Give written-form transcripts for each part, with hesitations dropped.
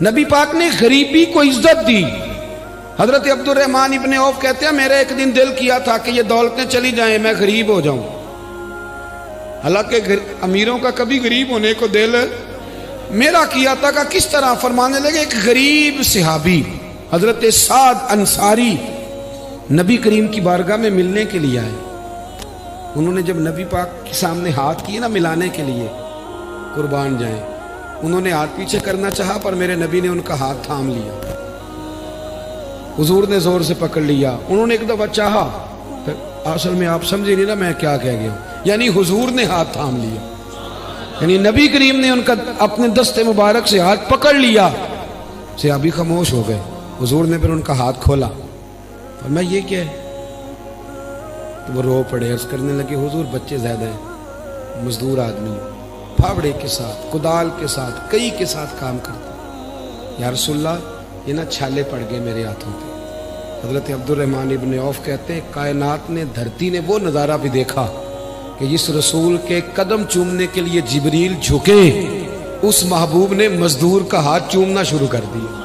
نبی پاک نے غریبی کو عزت دی. حضرت عبد الرحمن ابن عوف کہتے ہیں میرا ایک دن دل کیا تھا کہ یہ دولتیں چلی جائیں میں غریب ہو جاؤں. حالانکہ امیروں کا کبھی غریب ہونے کو دل میرا کیا تھا کہ کس طرح. فرمانے لگے ایک غریب صحابی حضرت سعد انصاری نبی کریم کی بارگاہ میں ملنے کے لیے آئے. انہوں نے جب نبی پاک کے سامنے ہاتھ کیے نا ملانے کے لیے قربان جائیں, انہوں نے ہاتھ پیچھے کرنا چاہا پر میرے نبی نے ان کا ہاتھ تھام لیا. حضور نے زور سے پکڑ لیا. انہوں نے ایک دفعہ چاہا, پھر اصل میں آپ سمجھے نہیں نا میں کیا کہہ گیا ہوں, یعنی حضور نے ہاتھ تھام لیا, یعنی نبی کریم نے ان کا اپنے دست مبارک سے ہاتھ پکڑ لیا. صحابی خاموش ہو گئے. حضور نے پھر ان کا ہاتھ کھولا. فرمایا یہ کیا ہے؟ تو وہ رو پڑے, عرض کرنے لگے حضور بچے زیادہ ہیں, مزدور آدمی, پھاوڑے کے ساتھ کدال کے ساتھ کئی کے ساتھ کام کرتے. یا رسول اللہ یہ نہ چھالے پڑ گئے میرے ہاتھوں پہ. حضرت عبد الرحمن ابن عوف کہتے ہیں کائنات نے دھرتی نے وہ نظارہ بھی دیکھا کہ جس رسول کے قدم چومنے کے لیے جبریل جھکے اس محبوب نے مزدور کا ہاتھ چومنا شروع کر دیا.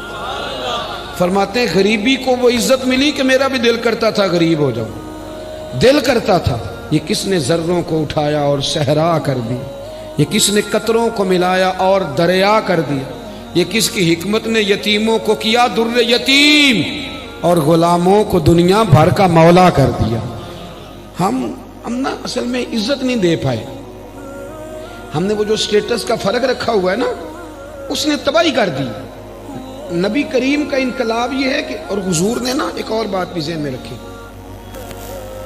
فرماتے ہیں غریبی کو وہ عزت ملی کہ میرا بھی دل کرتا تھا غریب ہو جاؤں, دل کرتا تھا. یہ کس نے ذروں کو اٹھایا اور صحرا کر دی, یہ کس نے قطروں کو ملایا اور دریا کر دیا, یہ کس کی حکمت نے یتیموں کو کیا در یتیم اور غلاموں کو دنیا بھر کا مولا کر دیا. ہم نا اصل میں عزت نہیں دے پائے. ہم نے وہ جو سٹیٹس کا فرق رکھا ہوا ہے نا اس نے تباہی کر دی. نبی کریم کا انقلاب یہ ہے کہ, اور حضور نے نا ایک اور بات بھی ذہن میں رکھی.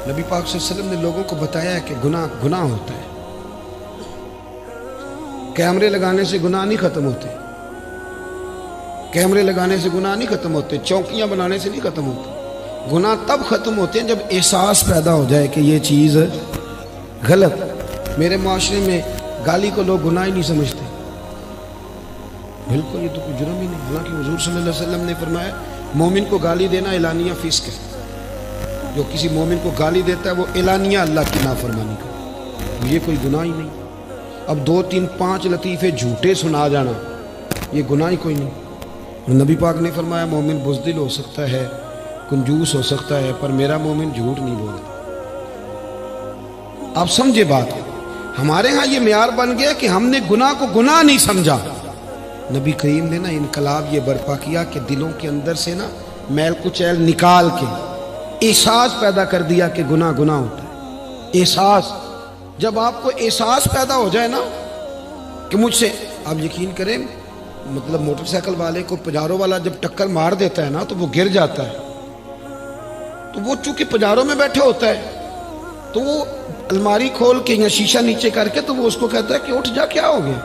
نبی پاک صلی اللہ علیہ وسلم نے لوگوں کو بتایا ہے کہ گناہ ہوتا ہے. کیمرے لگانے سے گناہ نہیں ختم ہوتے, کیمرے لگانے سے گناہ نہیں ختم ہوتے, چوکیاں بنانے سے نہیں ختم ہوتے. گناہ تب ختم ہوتے ہیں جب احساس پیدا ہو جائے کہ یہ چیز غلط. میرے معاشرے میں گالی کو لوگ گناہ ہی نہیں سمجھتے. بالکل یہ تو کوئی جرم ہی نہیں. حالانکہ حضور صلی اللہ علیہ وسلم نے فرمایا مومن کو گالی دینا اعلانیہ فسق ہے. جو کسی مومن کو گالی دیتا ہے وہ اعلانیہ اللہ کی نافرمانی کرتا ہے. یہ کوئی گناہ ہی نہیں. اب 2 3 5 لطیفے جھوٹے سنا جانا یہ گناہ ہی کوئی نہیں. نبی پاک نے فرمایا مومن بزدل ہو سکتا ہے, کنجوس ہو سکتا ہے, پر میرا مومن جھوٹ نہیں بولتا. آپ سمجھے بات. ہمارے ہاں یہ معیار بن گیا کہ ہم نے گناہ کو گناہ نہیں سمجھا. نبی کریم نے نا انقلاب یہ برپا کیا کہ دلوں کے اندر سے نا میل کچیل نکال کے احساس پیدا کر دیا کہ گناہ ہوتا ہے. احساس, جب آپ کو احساس پیدا ہو جائے نا کہ مجھ سے, آپ یقین کریں مطلب موٹر سائیکل والے کو پجاروں والا جب ٹکر مار دیتا ہے نا تو وہ گر جاتا ہے. تو وہ چونکہ پجاروں میں بیٹھے ہوتا ہے تو وہ الماری کھول کے یا شیشہ نیچے کر کے تو وہ اس کو کہتا ہے کہ اٹھ جا, کیا ہو گیا,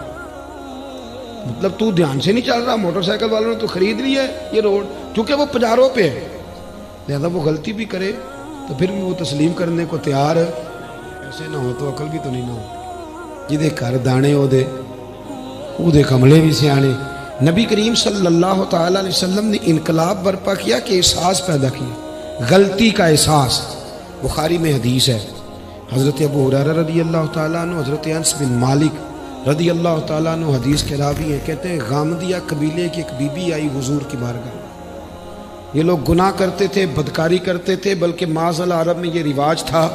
مطلب تو دھیان سے نہیں چل رہا. موٹر سائیکل والوں نے تو خرید لی ہے یہ روڈ, چونکہ وہ پجاروں پہ ہے, لہذا وہ غلطی بھی کرے تو پھر بھی وہ تسلیم کرنے کو تیار ہے. ایسے نہ ہو تو عقل بھی تو نہیں نہ ہو. جدے کر دانے او دے کملے بھی سیانے. نبی کریم صلی اللہ تعالی علیہ وسلم نے انقلاب برپا کیا کہ احساس پیدا کیا, غلطی کا احساس. بخاری میں حدیث ہے, حضرت ابو ہریرہ رضی اللہ تعالیٰ عنہ, حضرت انس بن مالک رضی اللہ تعالیٰ عنہ حدیث کے راوی ہیں. کہتے ہیں غامدیہ قبیلے کی ایک بی بی آئی حضور کی بارگاہ. یہ لوگ گناہ کرتے تھے, بدکاری کرتے تھے, بلکہ معاذ اللہ عرب میں یہ رواج تھا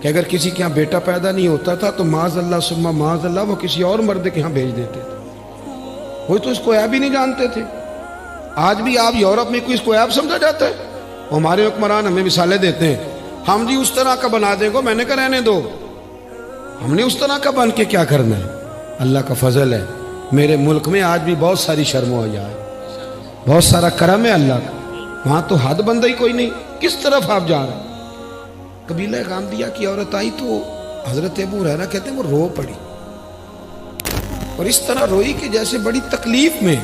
کہ اگر کسی کے ہاں بیٹا پیدا نہیں ہوتا تھا تو معاذ اللہ ثم معاذ اللہ وہ کسی اور مرد کے ہاں بھیج دیتے تھے. وہ تو اس کو عیب ہی نہیں جانتے تھے. آج بھی آپ یورپ میں کوئی اس کو عیب سمجھا جاتا ہے. ہمارے حکمران ہمیں مثالیں دیتے ہیں, ہم جی اس طرح کا بنا دیں گے. میں نے کہا رہنے دو, ہم نے اس طرح کا بن کے کیا کرنا ہے. اللہ کا فضل ہے میرے ملک میں آج بھی بہت ساری شرم و حیا ہے, بہت سارا کرم ہے اللہ کا. وہاں تو حد بندہ ہی کوئی نہیں. کس طرف آپ جا رہے ہیں. قبیلہ غامدیہ کی عورت آئی تو حضرت ابو ہریرہ کہتے ہیں وہ رو پڑی, اور اس طرح روئی کہ جیسے بڑی تکلیف میں.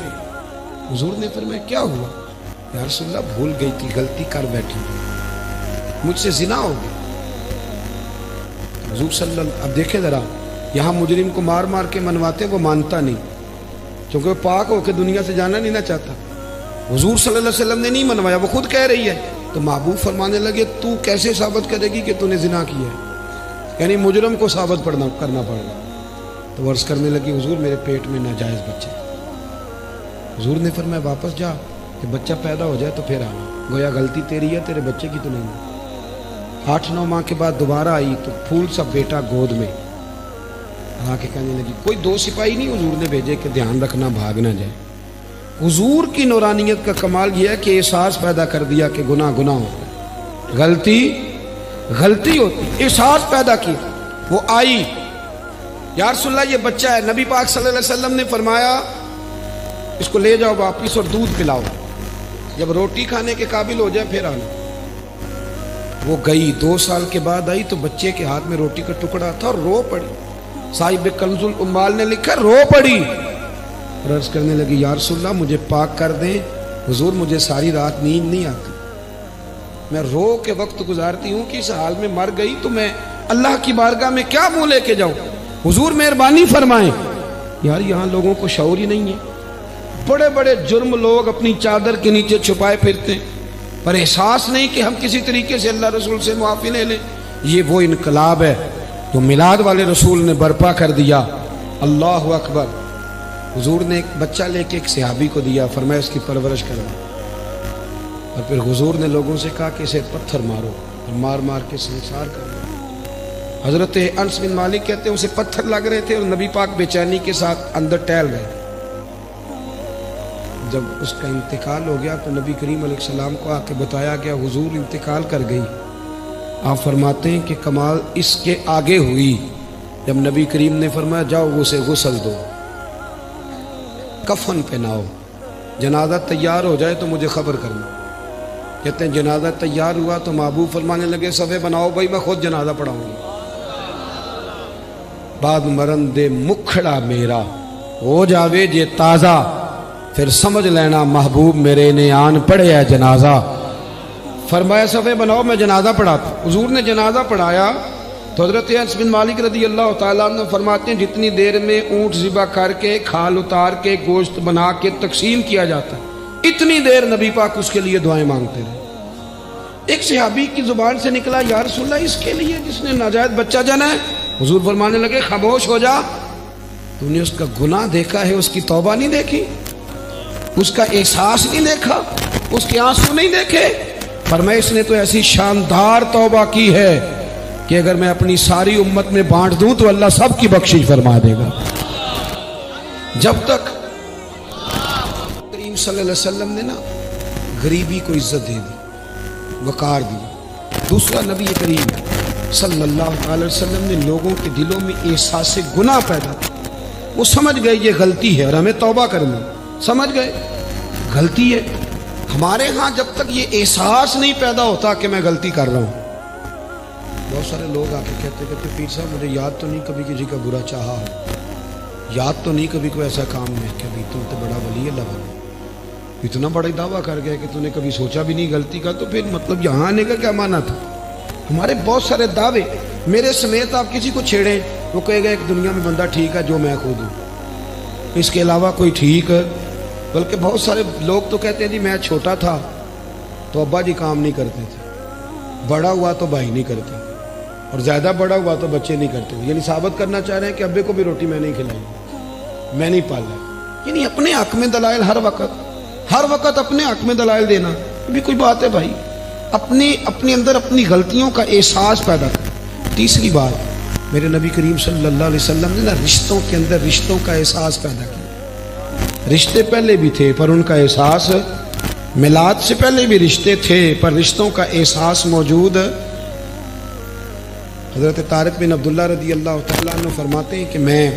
حضور نے فرمایا کیا ہوا؟ یا رسول اللہ بھول گئی تھی, غلطی کر بیٹھی, مجھ سے زنا ہو گیا. حضور صلی اللہ علیہ وسلم, اب دیکھیں ذرا, یہاں مجرم کو مار مار کے منواتے ہیں, وہ مانتا نہیں کیونکہ وہ پاک ہو کے دنیا سے جانا نہیں نہ چاہتا. حضور صلی اللہ علیہ وسلم نے نہیں منوایا, وہ خود کہہ رہی ہے. تو محبوب فرمانے لگے تو کیسے ثابت کرے گی کہ تو نے زنا کیا ہے, یعنی مجرم کو ثابت کرنا پڑے گا. تو عرض کرنے لگی حضور میرے پیٹ میں ناجائز بچے. حضور نے فرمایا واپس جا کہ بچہ پیدا ہو جائے تو پھر آنا، گویا غلطی تیری ہے، تیرے بچے کی تو نہیں ہے۔ 8-9 ماہ کے بعد دوبارہ آئی تو پھول سا بیٹا گود میں، آ کے کہنے لگی، کوئی 2 سپاہی نہیں حضور نے بھیجے کہ دھیان رکھنا بھاگ نہ جائے۔ حضور کی نورانیت کا کمال یہ ہے کہ احساس پیدا کر دیا کہ گناہ ہوتا ہے، غلطی ہوتی، احساس پیدا کیا۔ وہ آئی، یا رسول اللہ یہ بچہ ہے، نبی پاک صلی اللہ علیہ وسلم نے فرمایا اس کو لے جاؤ واپس اور دودھ پلاؤ، جب روٹی کھانے کے قابل ہو جائے پھر آنا۔ وہ گئی، 2 سال کے بعد آئی تو بچے کے ہاتھ میں روٹی کا ٹکڑا تھا اور رو پڑی۔ صاحب کنز الاموال نے لکھا رو پڑی اور عرض کرنے لگی، یا رسول اللہ مجھے پاک کر دیں، حضور مجھے ساری رات نیند نہیں آتی، میں رو کے وقت گزارتی ہوں کہ اس حال میں مر گئی تو میں اللہ کی بارگاہ میں کیا منہ لے کے جاؤں، حضور مہربانی فرمائیں۔ یار یہاں لوگوں کو شعور ہی نہیں ہے، بڑے بڑے جرم لوگ اپنی چادر کے نیچے چھپائے پھرتے ہیں، پر احساس نہیں کہ ہم کسی طریقے سے اللہ رسول سے معافی لے لیں۔ یہ وہ انقلاب ہے جو میلاد والے رسول نے برپا کر دیا۔ اللہ اکبر۔ حضور نے ایک بچہ لے کے ایک صحابی کو دیا، فرمایا اس کی پرورش کرنا، اور پھر حضور نے لوگوں سے کہا کہ اسے پتھر مارو، اور مار مار کے سنسار کر دو۔ حضرت انس بن مالک کہتے ہیں اسے پتھر لگ رہے تھے اور نبی پاک بے چینی کے ساتھ اندر ٹہل گئے۔ جب اس کا انتقال ہو گیا تو نبی کریم علیہ السلام کو آ کے بتایا گیا حضور انتقال کر گئی۔ آپ فرماتے ہیں کہ کمال اس کے آگے ہوئی جب نبی کریم نے فرمایا جاؤ اسے غسل دو، کفن پہناؤ، جنازہ تیار ہو جائے تو مجھے خبر کرنا۔ کہتے ہیں جنازہ تیار ہوا تو محبوب فرمانے لگے صفے بناؤ بھائی میں خود جنازہ پڑھاؤں گا۔ بعد مرن دے مکھڑا میرا ہو جاوے جے تازہ، پھر سمجھ لینا محبوب میرے نے آن پڑھے ہے جنازہ۔ فرمایا صفے بناؤ میں جنازہ پڑھاتا۔ حضور نے جنازہ پڑھایا تو حضرت انس بن مالک رضی اللہ تعالیٰ عنہ فرماتے ہیں جتنی دیر میں اونٹ ذبح کر کے کھال اتار کے گوشت بنا کے تقسیم کیا جاتا ہے اتنی دیر نبی پاک اس کے لیے دعائیں مانگتے رہے۔ ایک صحابی کی زبان سے نکلا یا رسول اللہ اس کے لیے جس نے ناجائز بچہ جنا ہے؟ حضور فرمانے لگے خاموش ہو جا، تو نے اس کا گناہ دیکھا ہے، اس کی توبہ نہیں دیکھی، اس کا احساس نہیں دیکھا، اس کے آنسو نہیں دیکھے؟ فرمایا اس نے تو ایسی شاندار توبہ کی ہے کہ اگر میں اپنی ساری امت میں بانٹ دوں تو اللہ سب کی بخشش فرما دے گا۔ جب تک کریم صلی اللہ علیہ وسلم نے نا غریبی کو عزت دے دی، وقار دی۔ دوسرا نبی کریم صلی اللہ علیہ وسلم نے لوگوں کے دلوں میں احساس گناہ پیدا کیا، وہ سمجھ گئے یہ غلطی ہے اور ہمیں توبہ کرنا، سمجھ گئے غلطی ہے۔ ہمارے ہاں جب تک یہ احساس نہیں پیدا ہوتا کہ میں غلطی کر رہا ہوں، بہت سارے لوگ آ کے کہتے کہ پیر صاحب مجھے یاد تو نہیں کبھی کسی کا برا چاہا ہو، یاد تو نہیں کبھی کوئی ایسا کام میں کہ ابھی تو بڑا ولی اللہ بنا، اتنا بڑا دعویٰ کر گیا کہ تو نے کبھی سوچا بھی نہیں غلطی کا، تو پھر مطلب یہاں آنے کا کیا معنی تھا؟ ہمارے بہت سارے دعوے، میرے سمیت آپ کسی کو چھیڑیں وہ کہے گا ایک دنیا میں بندہ ٹھیک ہے جو میں خود ہوں، اس کے علاوہ کوئی ٹھیک ہے؟ بلکہ بہت سارے لوگ تو کہتے ہیں جی میں چھوٹا تھا تو ابا جی کام نہیں کرتے تھے، بڑا ہوا تو بھائی نہیں کرتے، اور زیادہ بڑا ہوا تو بچے نہیں کرتے، یعنی ثابت کرنا چاہ رہے ہیں کہ ابے کو بھی روٹی میں نہیں کھلائی، میں نہیں پالا، یعنی اپنے حق میں دلائل ہر وقت اپنے حق میں دلائل دینا یہ بھی کوئی بات ہے بھائی؟ اپنے اندر اپنی غلطیوں کا احساس پیدا کر۔ تیسری بات، میرے نبی کریم صلی اللہ علیہ وسلم نے نا رشتوں کے اندر رشتوں کا احساس پیدا کیا۔ رشتے پہلے بھی تھے پر ان کا احساس، میلاد سے پہلے بھی رشتے تھے پر رشتوں کا احساس موجود۔ حضرت طارق بن عبداللہ رضی اللہ تعالیٰ عنہ فرماتے ہیں کہ میں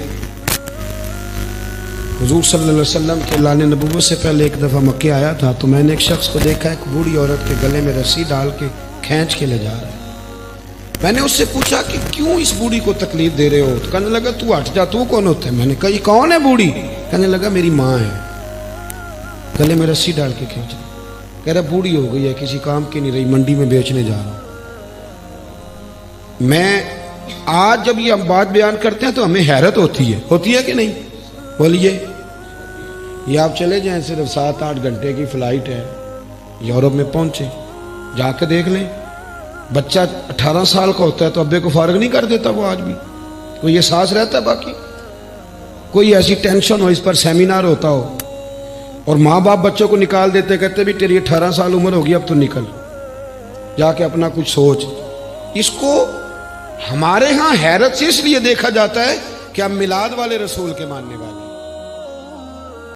حضور صلی اللہ علیہ وسلم کے اعلان نبوت سے پہلے ایک دفعہ مکے آیا تھا تو میں نے ایک شخص کو دیکھا ایک بوڑھی عورت کے گلے میں رسی ڈال کے کھینچ کے لے جا رہا ہے۔ میں نے اس سے پوچھا کہ کیوں اس بوڑھی کو تکلیف دے رہے ہو؟ تو کہنے لگا تو ہٹ جا، تو کون ہوتا ہے؟ میں نے کہا یہ کون ہے بوڑھی؟ کہنے لگا میری ماں ہے، گلے میں رسی ڈال کے کھینچ رہی، کہہ رہا بوڑھی ہو گئی ہے کسی کام کی نہیں رہی، منڈی میں بیچنے جا رہا ہوں۔ میں آج جب یہ ہم بات بیان کرتے ہیں تو ہمیں حیرت ہوتی ہے کہ نہیں؟ بولیے، یہ آپ چلے جائیں، صرف 7-8 گھنٹے کی فلائٹ ہے، یورپ میں پہنچے، جا کے دیکھ لیں، بچہ 18 سال کا ہوتا ہے تو ابے کو فارغ نہیں کر دیتا، وہ آج بھی کوئی احساس رہتا ہے؟ باقی کوئی ایسی ٹینشن ہو، اس پر سیمینار ہوتا ہو، اور ماں باپ بچوں کو نکال دیتے، کہتے بھی تیری 18 سال عمر ہوگی، اب تو نکل جا کے اپنا کچھ سوچ۔ اس کو ہمارے ہاں حیرت سے اس لیے دیکھا جاتا ہے کہ ہم میلاد والے رسول کے ماننے والے